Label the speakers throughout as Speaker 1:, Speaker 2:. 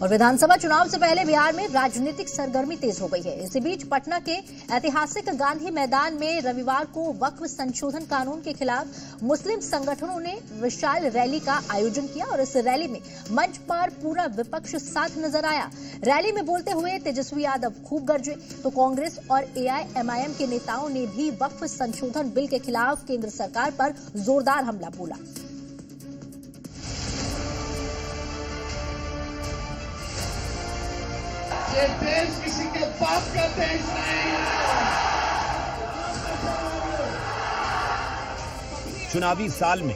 Speaker 1: और विधानसभा चुनाव से पहले बिहार में राजनीतिक सरगर्मी तेज हो गई है। इसी बीच पटना के ऐतिहासिक गांधी मैदान में रविवार को वक्फ संशोधन कानून के खिलाफ मुस्लिम संगठनों ने विशाल रैली का आयोजन किया और इस रैली में मंच पर पूरा विपक्ष साथ नजर आया। रैली में बोलते हुए तेजस्वी यादव खूब गरजे तो कांग्रेस और एआईएमआईएम के नेताओं ने भी वक्फ संशोधन बिल के खिलाफ केंद्र सरकार पर जोरदार हमला बोला।
Speaker 2: ये देश किसी के बाप का देश नहीं है।
Speaker 3: चुनावी साल में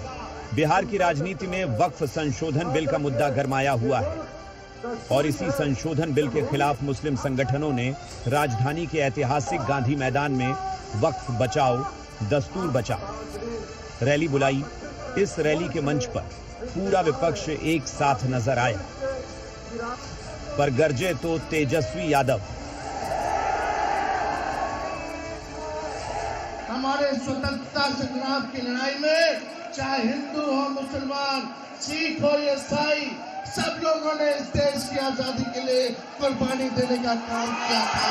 Speaker 3: बिहार की राजनीति में वक्फ संशोधन बिल का मुद्दा गरमाया हुआ है और इसी संशोधन बिल के खिलाफ मुस्लिम संगठनों ने राजधानी के ऐतिहासिक गांधी मैदान में वक्फ बचाओ दस्तूर बचाओ रैली बुलाई। इस रैली के मंच पर पूरा विपक्ष एक साथ नजर आया, पर गरजे तो तेजस्वी यादव।
Speaker 2: हमारे स्वतंत्रता संग्राम की लड़ाई में चाहे हिंदू हो मुसलमान सिख हो या ईसाई सब लोगों ने इस देश की आजादी के लिए कुर्बानी देने का काम किया था।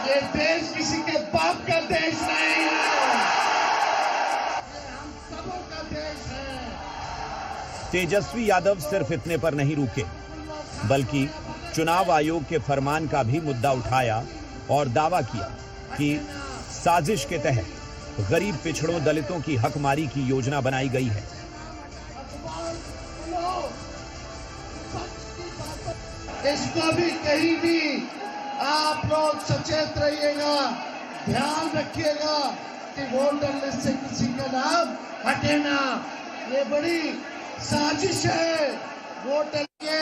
Speaker 2: ये देश किसी के बाप का देश नहीं है, हम सबों का देश है।
Speaker 3: तेजस्वी यादव सिर्फ इतने पर नहीं रुके, बल्कि चुनाव आयोग के फरमान का भी मुद्दा उठाया और दावा किया कि साजिश के तहत गरीब पिछड़ों दलितों की हकमारी की योजना बनाई गई है।
Speaker 2: इसको भी कहीं भी आप लोग सचेत रहिएगा, ध्यान रखिएगा कि वोटर लिस्ट से किसी का नाम हटे ना। ये बड़ी साजिश है। वोटर के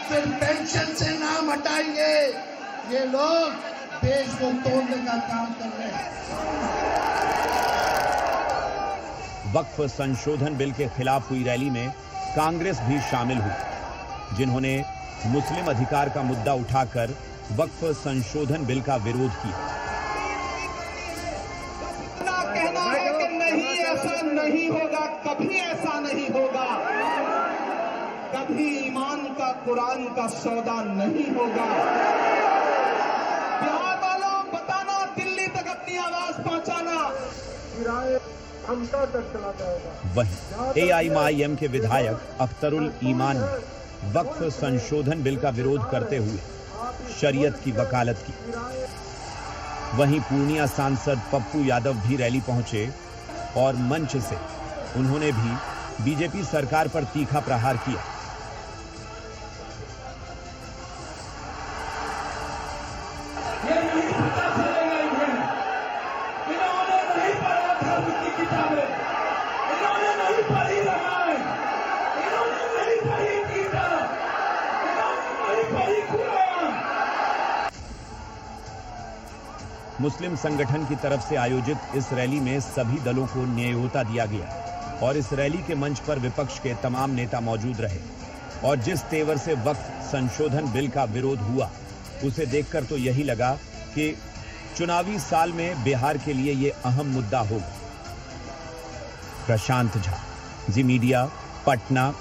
Speaker 2: फिर पेंशन से नाम हटाएंगे। ये लोग देश को तोड़ने का काम कर रहे हैं।
Speaker 3: वक्फ संशोधन बिल के खिलाफ हुई रैली में कांग्रेस भी शामिल हुई, जिन्होंने मुस्लिम अधिकार का मुद्दा उठाकर वक्फ संशोधन बिल का विरोध किया।
Speaker 4: कहना है कि नहीं, ऐसा नहीं होगा, कभी ऐसा नहीं होगा, कभी ईमान का कुरान का सौदा नहीं होगा। बिहार वालों बताना, दिल्ली तक अपनी आवाज पहुंचाना,
Speaker 2: हमका तक चला जाएगा।
Speaker 3: वहीं एआईएमआईएम के विधायक अख्तरुल ईमान ने वक्फ संशोधन बिल का विरोध करते हुए शरीयत की वकालत की। वहीं पूर्णिया सांसद पप्पू यादव भी रैली पहुंचे और मंच से उन्होंने भी बीजेपी सरकार पर तीखा प्रहार किया। मुस्लिम संगठन की तरफ से आयोजित इस रैली में सभी दलों को न्यायोता दिया गया और इस रैली के मंच पर विपक्ष के तमाम नेता मौजूद रहे और जिस तेवर से वक्फ संशोधन बिल का विरोध हुआ उसे देखकर तो यही लगा कि चुनावी साल में बिहार के लिए ये अहम मुद्दा होगा। प्रशांत झा, जी मीडिया, पटना।